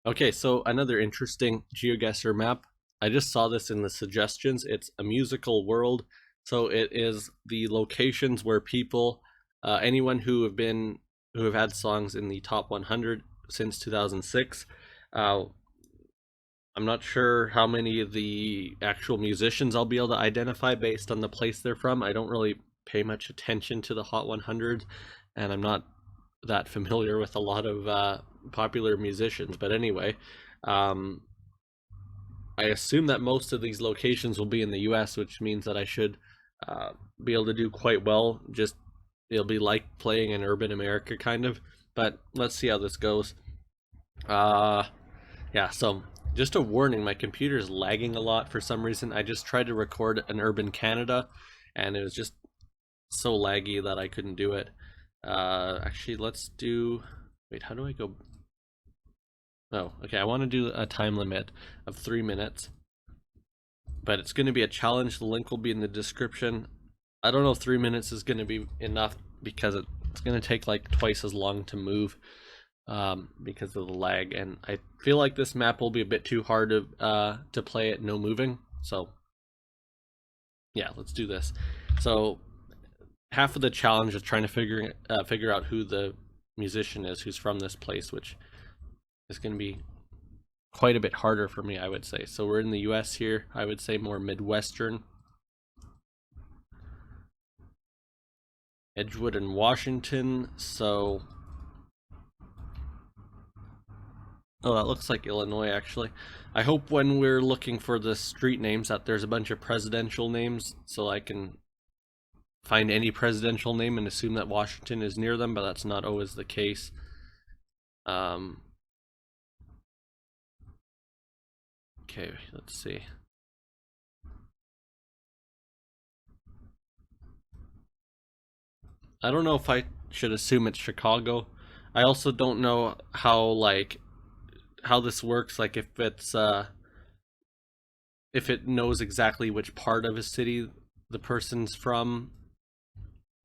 Okay, so another interesting GeoGuessr map. I just saw this in the suggestions. It's a musical world, so it is the locations where people, anyone who have had songs in the top 100 since 2006. Uh, I'm not sure how many of the actual musicians I'll be able to identify based on the place they're from. I don't really pay much attention to the Hot 100, and I'm not that familiar with a lot of popular musicians. But anyway, um, I assume that most of these locations will be in the US, which means that I should uh, be able to do quite well. Just it'll be like playing in urban America, kind of. But let's see how this goes. Uh, yeah, so just a warning, my computer is lagging a lot for some reason. I just tried to record an urban Canada and it was just so laggy that I couldn't do it. Actually, let's do. Wait, how do I go? Oh, okay. I want to do a time limit of 3 minutes, but it's going to be a challenge. The link will be in the description. I don't know if 3 minutes is going to be enough because it's going to take like twice as long to move because of the lag, and I feel like this map will be a bit too hard to play at no moving. So yeah, let's do this. So half of the challenge is trying to figure out who the musician is who's from this place, which is going to be quite a bit harder for me, I would say. So we're in the US here. I would say more Midwestern. Edgewood and Washington. So oh, that looks like Illinois actually. I hope when we're looking for the street names that there's a bunch of presidential names so I can find any presidential name and assume that Washington is near them, but that's not always the case. Um, okay, let's see. I don't know if I should assume it's Chicago. I also don't know how this works, like if it knows exactly which part of a city the person's from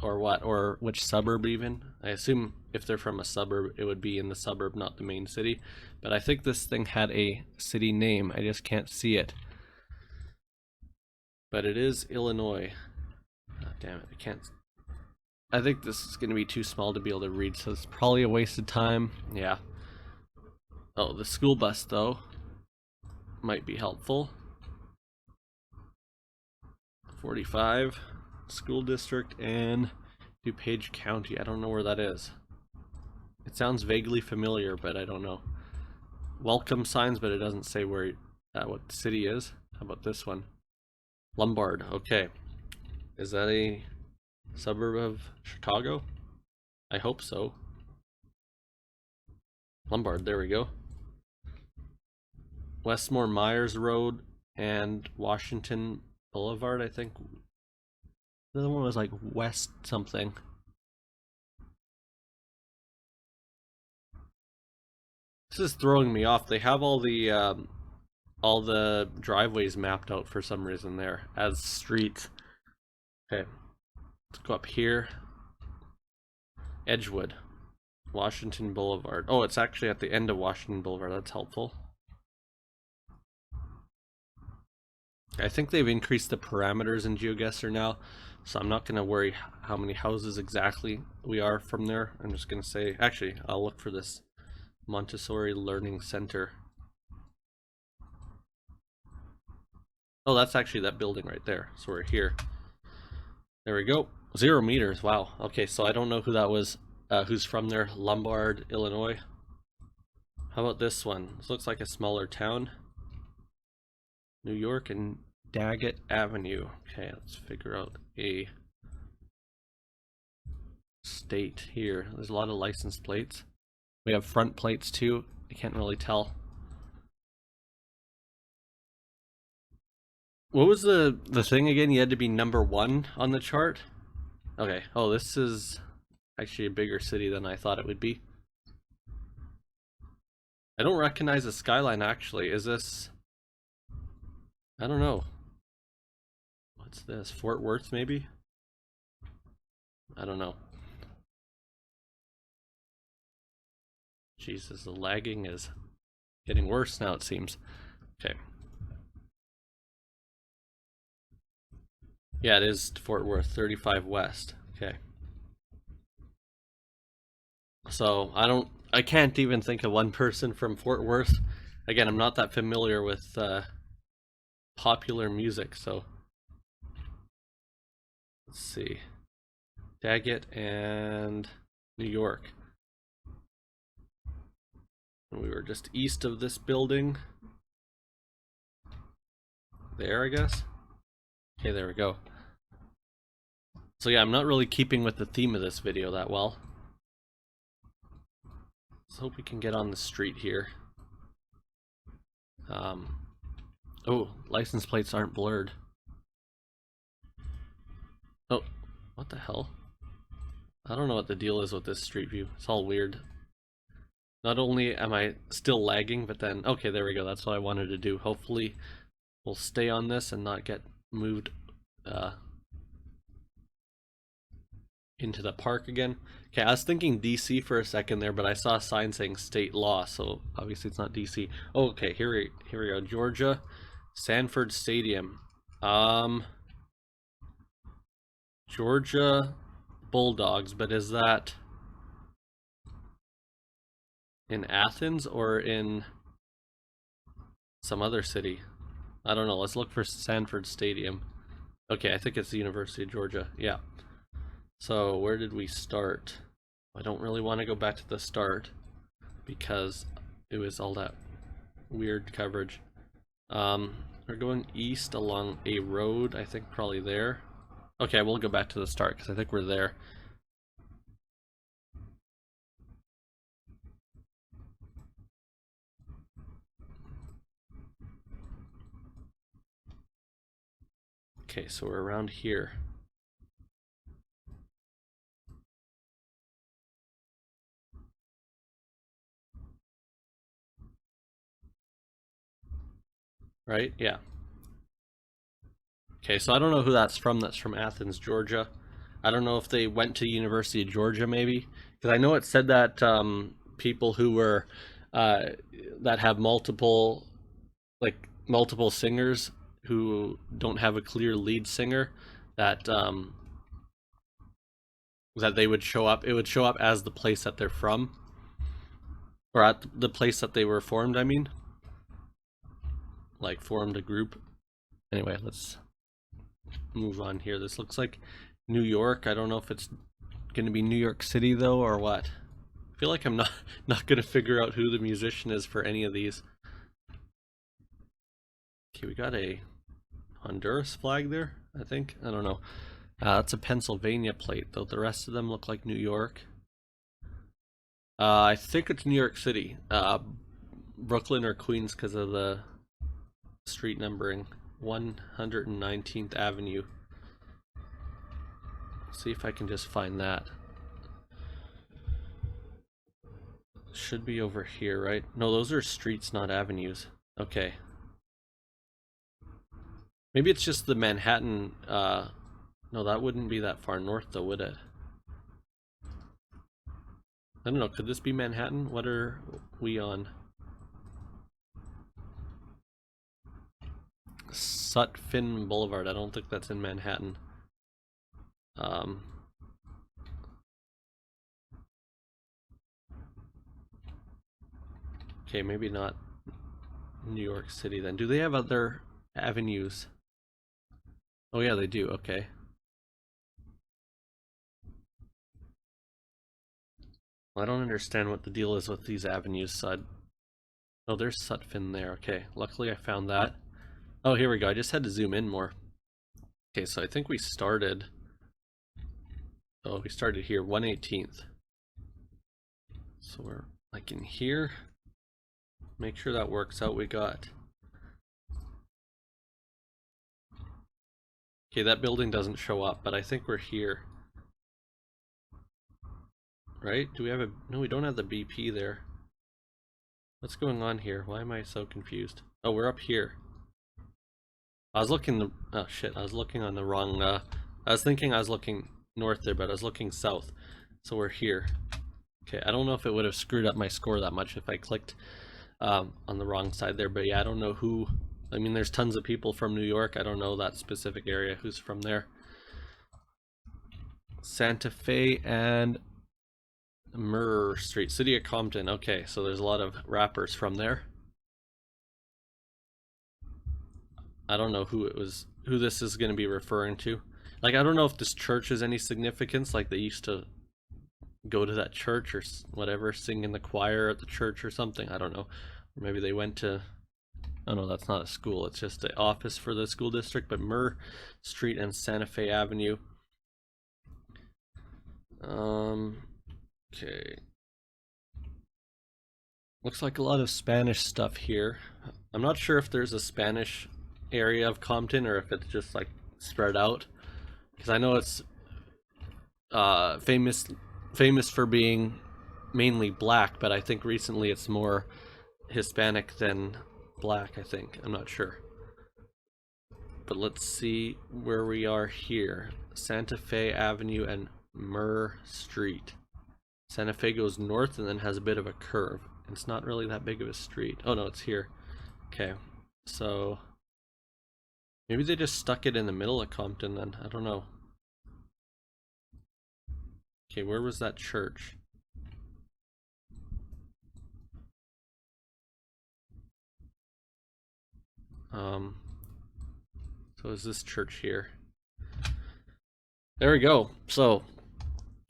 or what, or which suburb even. I assume if they're from a suburb, it would be in the suburb, not the main city. But I think this thing had a city name. I just can't see it. But it is Illinois. Oh, damn it, I can't. I think this is going to be too small to be able to read, so it's probably a waste of time. Yeah. Oh, the school bus, though, might be helpful. 45, school district, and DuPage County. I don't know where that is. It sounds vaguely familiar, but I don't know. Welcome signs, but it doesn't say where what the city is. How about this one? Lombard. Okay. Is that a suburb of Chicago? I hope so. Lombard, there we go. Westmore Myers Road and Washington Boulevard, I think. The other one was like West something. This is throwing me off. They have all the driveways mapped out for some reason there as streets. Okay, let's go up here. Edgewood, Washington Boulevard. Oh, it's actually at the end of Washington Boulevard. That's helpful. I think they've increased the parameters in GeoGuessr now, so I'm not going to worry how many houses exactly we are from there. I'm just going to say, actually, I'll look for this Montessori Learning Center. Oh, that's actually that building right there. So we're here. There we go. 0 meters. Wow. Okay, so I don't know who that was. Who's from there? Lombard, Illinois. How about this one? This looks like a smaller town. New York and Daggett Avenue. Okay, let's figure out a state here. There's a lot of license plates. We have front plates too. I can't really tell. What was the thing again? You had to be number one on the chart? Okay. Oh, this is actually a bigger city than I thought it would be. I don't recognize the skyline actually. Is this? I don't know. What's this? Fort Worth maybe? I don't know. Jesus, the lagging is Getting worse now, it seems. Okay. Yeah, it is Fort Worth, 35 West. Okay. So I can't even think of one person from Fort Worth. Again, I'm not that familiar with popular music, so let's see. Daggett and New York. And we were just east of this building. There, I guess. Okay, there we go. So yeah, I'm not really keeping with the theme of this video that well. Let's hope we can get on the street here. Oh, license plates aren't blurred. Oh, what the hell? I don't know what the deal is with this street view. It's all weird. Not only am I still lagging, but then, okay, there we go. That's what I wanted to do. Hopefully we'll stay on this and not get moved into the park again. Okay, I was thinking DC for a second there, but I saw a sign saying state law, so obviously it's not DC. Oh, okay, here we go. Georgia, Sanford Stadium. Georgia Bulldogs, but is that in Athens or in some other city? I don't know. Let's look for Sanford Stadium. Okay, I think it's the University of Georgia. Yeah. So where did we start? I don't really want to go back to the start because it was all that weird coverage. We're going east along a road, I think probably there. Okay, we'll go back to the start because I think we're there. Okay, so we're around here. Right? Yeah. Okay, so I don't know who that's from Athens, Georgia. I don't know if they went to University of Georgia maybe, because I know it said that people who were that have multiple singers who don't have a clear lead singer, that that they would show up. It would show up as the place that they're from, or at the place that they were formed. I mean, like formed a group. Anyway, let's move on here. This looks like New York. I don't know if it's going to be New York City though, or what. I feel like I'm not going to figure out who the musician is for any of these. Okay, we got a Honduras flag there, I think. I don't know. That's a Pennsylvania plate, though. The rest of them look like New York. I think it's New York City. Brooklyn or Queens because of the street numbering. 119th Avenue. See if I can just find that. Should be over here, right? No, those are streets, not avenues. Okay. Maybe it's just the Manhattan, no, that wouldn't be that far north though, would it? I don't know, could this be Manhattan? What are we on? Sutphin Boulevard, I don't think that's in Manhattan. Okay, maybe not New York City then. Do they have other avenues? Oh yeah, they do, okay. I don't understand what the deal is with these avenues. Oh, there's Sutphin there. Okay, luckily I found that. Oh, here we go. I just had to zoom in more. Okay, so I think we started. Oh, we started here, 118th. So we're like in here. Make sure that works out. We got. Okay, that building doesn't show up, but I think we're here. Right? Do we have a... No, we don't have the BP there. What's going on here? Why am I so confused? Oh, we're up here. I was looking... Oh, shit. I was looking on the wrong... I was thinking I was looking north there, but I was looking south. So we're here. Okay, I don't know if it would have screwed up my score that much if I clicked on the wrong side there. But yeah, I don't know who. I mean, there's tons of people from New York. I don't know that specific area who's from there. Santa Fe and Murr Street, City of Compton. Okay, so there's a lot of rappers from there. I don't know who this is going to be referring to. Like, I don't know if this church has any significance. Like, they used to go to that church or whatever, sing in the choir at the church or something. I don't know. Or maybe they went to. Oh no, that's not a school. It's just the office for the school district. But Murr Street and Santa Fe Avenue. Okay. Looks like a lot of Spanish stuff here. I'm not sure if there's a Spanish area of Compton or if it's just like spread out. Because I know it's famous for being mainly black, but I think recently it's more Hispanic than black, I think. I'm not sure. But let's see where we are here. Santa Fe Avenue and Murr Street. Santa Fe goes north and then has a bit of a curve. It's not really that big of a street. Oh no, it's here. Okay, so maybe they just stuck it in the middle of Compton then. I don't know. Okay, where was that church? So is this church here? There we go. So,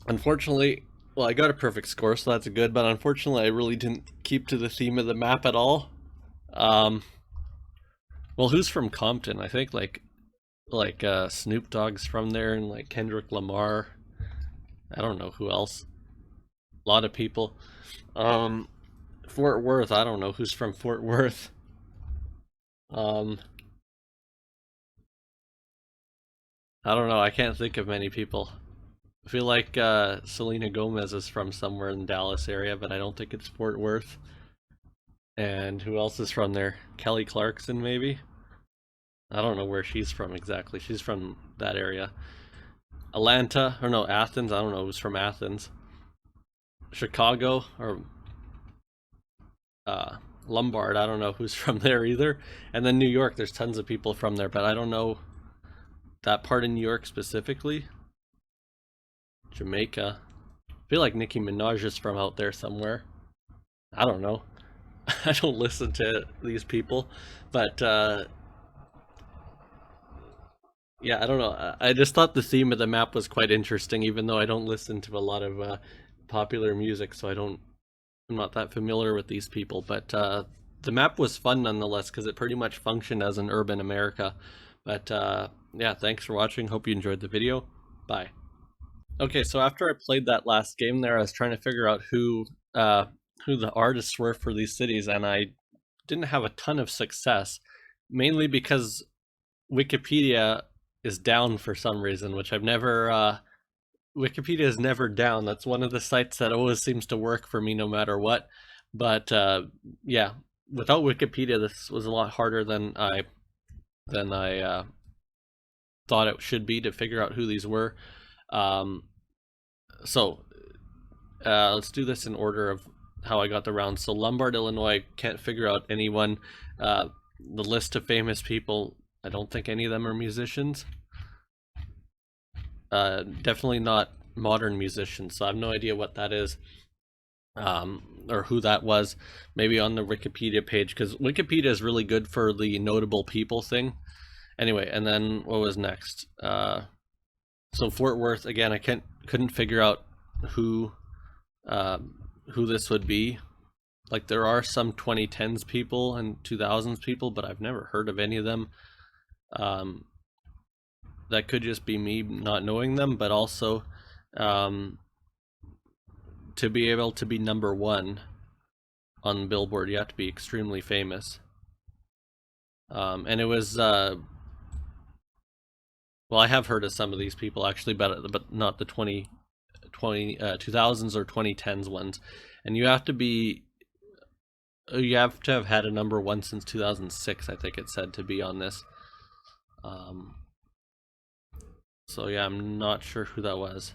unfortunately, well, I got a perfect score, so that's good, but unfortunately I really didn't keep to the theme of the map at all. Well, who's from Compton? I think like Snoop Dogg's from there and like Kendrick Lamar. I don't know who else. A lot of people. Fort Worth, I don't know who's from Fort Worth. Um I don't know, I can't think of many people. I feel like Selena Gomez is from somewhere in the Dallas area, but I don't think it's Fort Worth. And who else is from there? Kelly Clarkson, maybe? I don't know where she's from exactly. She's from that area. Atlanta, or no, Athens. I don't know who's from Athens. Chicago, or Lombard. I don't know who's from there either. And then New York, there's tons of people from there, but I don't know that part in New York specifically. Jamaica. I feel like Nicki Minaj is from out there somewhere. I don't know. I don't listen to these people, but yeah, I don't know. I just thought the theme of the map was quite interesting, even though I don't listen to a lot of popular music, so I'm not that familiar with these people. But the map was fun nonetheless because it pretty much functioned as an urban America. But yeah, thanks for watching. Hope you enjoyed the video. Bye. Okay, so after I played that last game there, I was trying to figure out who the artists were for these cities, and I didn't have a ton of success, mainly because Wikipedia is down for some reason, which I've never. Wikipedia is never down. That's one of the sites that always seems to work for me, no matter what. But yeah, without Wikipedia, this was a lot harder than I thought it should be to figure out who these were. Um, so let's do this in order of how I got the round. So Lombard, Illinois, can't figure out anyone. The list of famous people, I don't think any of them are musicians. Definitely not modern musicians, so I have no idea what that is. Or who that was. Maybe on the Wikipedia page, because Wikipedia is really good for the notable people thing. Anyway, and then what was next? So Fort Worth again. I couldn't figure out who this would be. Like, there are some 2010s people and 2000s people, but I've never heard of any of them. That could just be me not knowing them, but also to be able to be number one on Billboard, you have to be extremely famous. And it was well, I have heard of some of these people actually, but not the 2000s or 2010s ones. And you have to have had a number one since 2006, I think it said, to be on this. So yeah, I'm not sure who that was.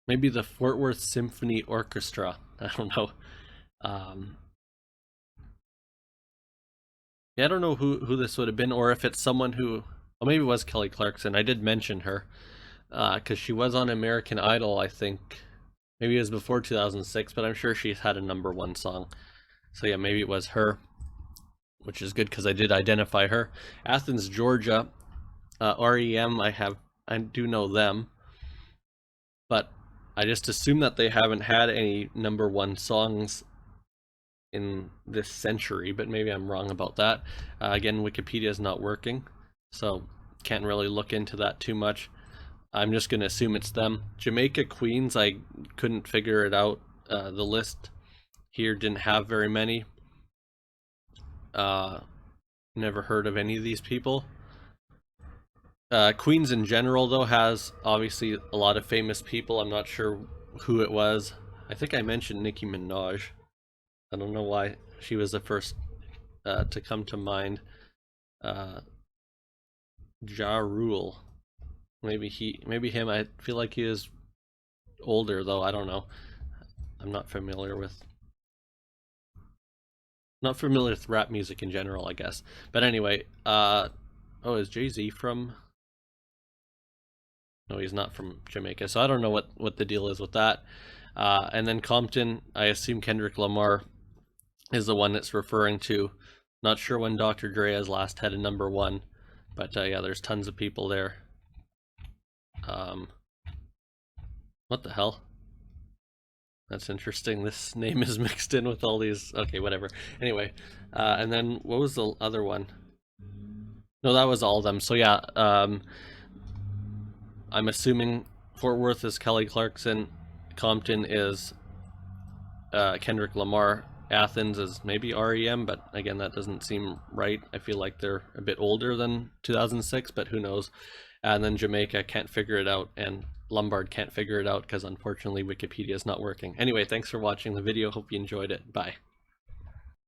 Maybe the Fort Worth Symphony Orchestra. I don't know. Yeah, I don't know who this would have been, or if it's someone who, well, maybe it was Kelly Clarkson. I did mention her because she was on American Idol, I think. Maybe it was before 2006, but I'm sure she's had a #1 song. So yeah, maybe it was her, which is good because I did identify her. Athens, Georgia, REM. I do know them, but I just assume that they haven't had any #1 songs in this century, but maybe I'm wrong about that. Again, Wikipedia is not working, so can't really look into that too much. I'm just going to assume it's them. Jamaica Queens, I couldn't figure it out. The list here didn't have very many. Never heard of any of these people. Queens in general, though, has obviously a lot of famous people. I'm not sure who it was. I think I mentioned Nicki Minaj. I don't know why she was the first to come to mind. Ja Rule. Maybe him. I feel like he is older, though. I don't know. I'm not familiar with rap music in general, I guess. But anyway, oh, is Jay-Z from? No, he's not from Jamaica, so I don't know what the deal is with that. And then Compton, I assume Kendrick Lamar is the one that's referring to. Not sure when Dr. Dre has last had a #1, but yeah, there's tons of people there. What the hell? That's interesting. This name is mixed in with all these. Okay, whatever. Anyway, and then what was the other one? No, that was all of them. So yeah, I'm assuming Fort Worth is Kelly Clarkson, Compton is Kendrick Lamar, Athens is maybe REM, but again, that doesn't seem right. I feel like they're a bit older than 2006, but who knows. And then Jamaica can't figure it out, and Lombard can't figure it out because unfortunately Wikipedia is not working. Anyway, thanks for watching the video. Hope you enjoyed it. Bye.